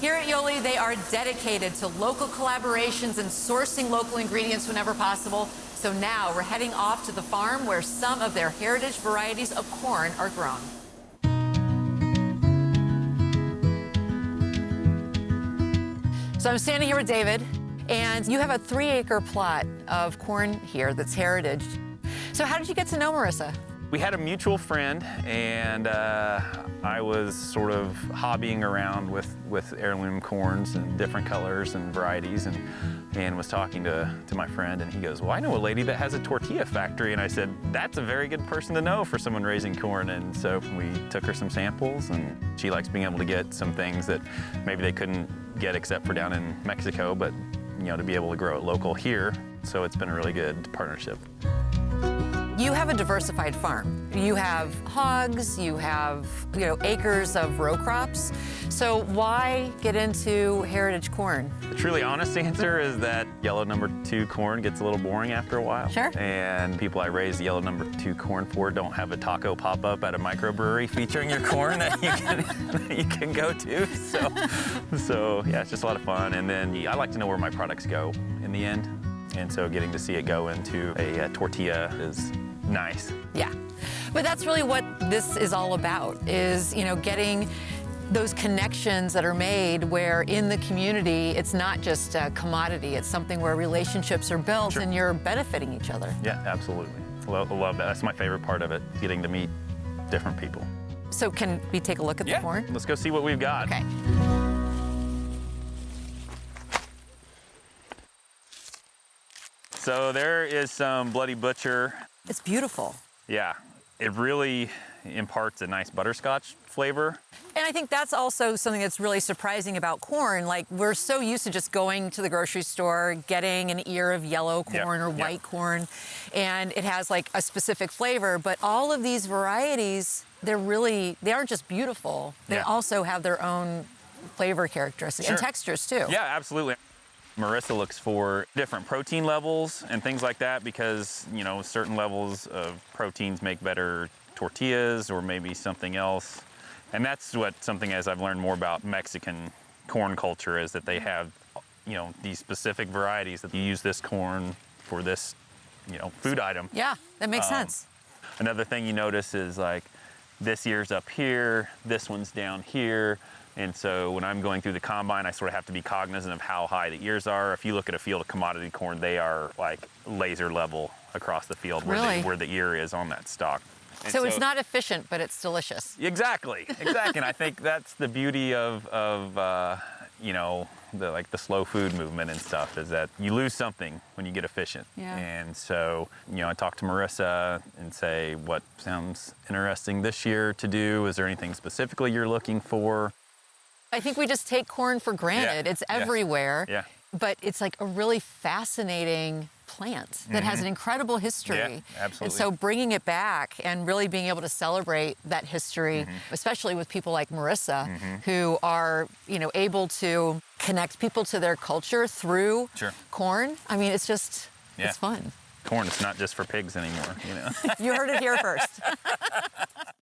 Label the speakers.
Speaker 1: Here at Yoli, they are dedicated to local collaborations and sourcing local ingredients whenever possible. So now we're heading off to the farm where some of their heritage varieties of corn are grown. So I'm standing here with David, and you have a 3-acre plot of corn here that's heritage. So how did you get to know Marissa?
Speaker 2: We had a mutual friend, and I was sort of hobbying around with heirloom corns and different colors and varieties, and was talking to my friend, and he goes, well, I know a lady that has a tortilla factory. And I said, that's a very good person to know for someone raising corn. And so we took her some samples, and she likes being able to get some things that maybe they couldn't get except for down in Mexico, but you know, to be able to grow it local here. So it's been a really good partnership.
Speaker 1: You have a diversified farm. You have hogs, you have, acres of row crops. So why get into heritage corn?
Speaker 2: The truly honest answer is that yellow number 2 corn gets a little boring after a while.
Speaker 1: Sure.
Speaker 2: And people I raise yellow number 2 corn for don't have a taco pop up at a microbrewery featuring your corn that you can go to. So yeah, it's just a lot of fun. And then I like to know where my products go in the end. And so getting to see it go into a tortilla is nice.
Speaker 1: Yeah, but that's really what this is all about, is, getting those connections that are made where in the community, it's not just a commodity, it's something where relationships are built. Sure. And you're benefiting each other.
Speaker 2: Yeah, absolutely. Love that. That's my favorite part of it, getting to meet different people.
Speaker 1: So can we take a look at the corn?
Speaker 2: Let's go see what we've got.
Speaker 1: Okay.
Speaker 2: So there is some Bloody Butcher.
Speaker 1: It's beautiful.
Speaker 2: Yeah, it really imparts a nice butterscotch flavor.
Speaker 1: And I think that's also something that's really surprising about corn. Like, we're so used to just going to the grocery store, getting an ear of yellow corn or white corn, and it has like a specific flavor. But all of these varieties, they aren't just beautiful, they also have their own flavor characteristics and textures too.
Speaker 2: Yeah, absolutely. Marissa looks for different protein levels and things like that because, certain levels of proteins make better tortillas or maybe something else. And that's something as I've learned more about Mexican corn culture is that they have, these specific varieties that you use this corn for this, food item.
Speaker 1: Yeah, that makes sense.
Speaker 2: Another thing you notice is like this ear's up here, this one's down here. And so when I'm going through the combine, I sort of have to be cognizant of how high the ears are. If you look at a field of commodity corn, they are like laser level across the field where the ear is on that stalk.
Speaker 1: So it's not efficient, but it's delicious.
Speaker 2: Exactly. And I think that's the beauty of the slow food movement and stuff is that you lose something when you get efficient.
Speaker 1: Yeah.
Speaker 2: And so, I talk to Marissa and say, what sounds interesting this year to do? Is there anything specifically you're looking for?
Speaker 1: I think we just take corn for granted. It's everywhere.
Speaker 2: Yeah.
Speaker 1: But it's like a really fascinating plant that has an incredible history.
Speaker 2: Yeah, absolutely.
Speaker 1: And so bringing it back and really being able to celebrate that history, especially with people like Marissa, who are, able to connect people to their culture through corn. I mean, it's just, it's fun.
Speaker 2: Corn is not just for pigs anymore,
Speaker 1: You heard it here first.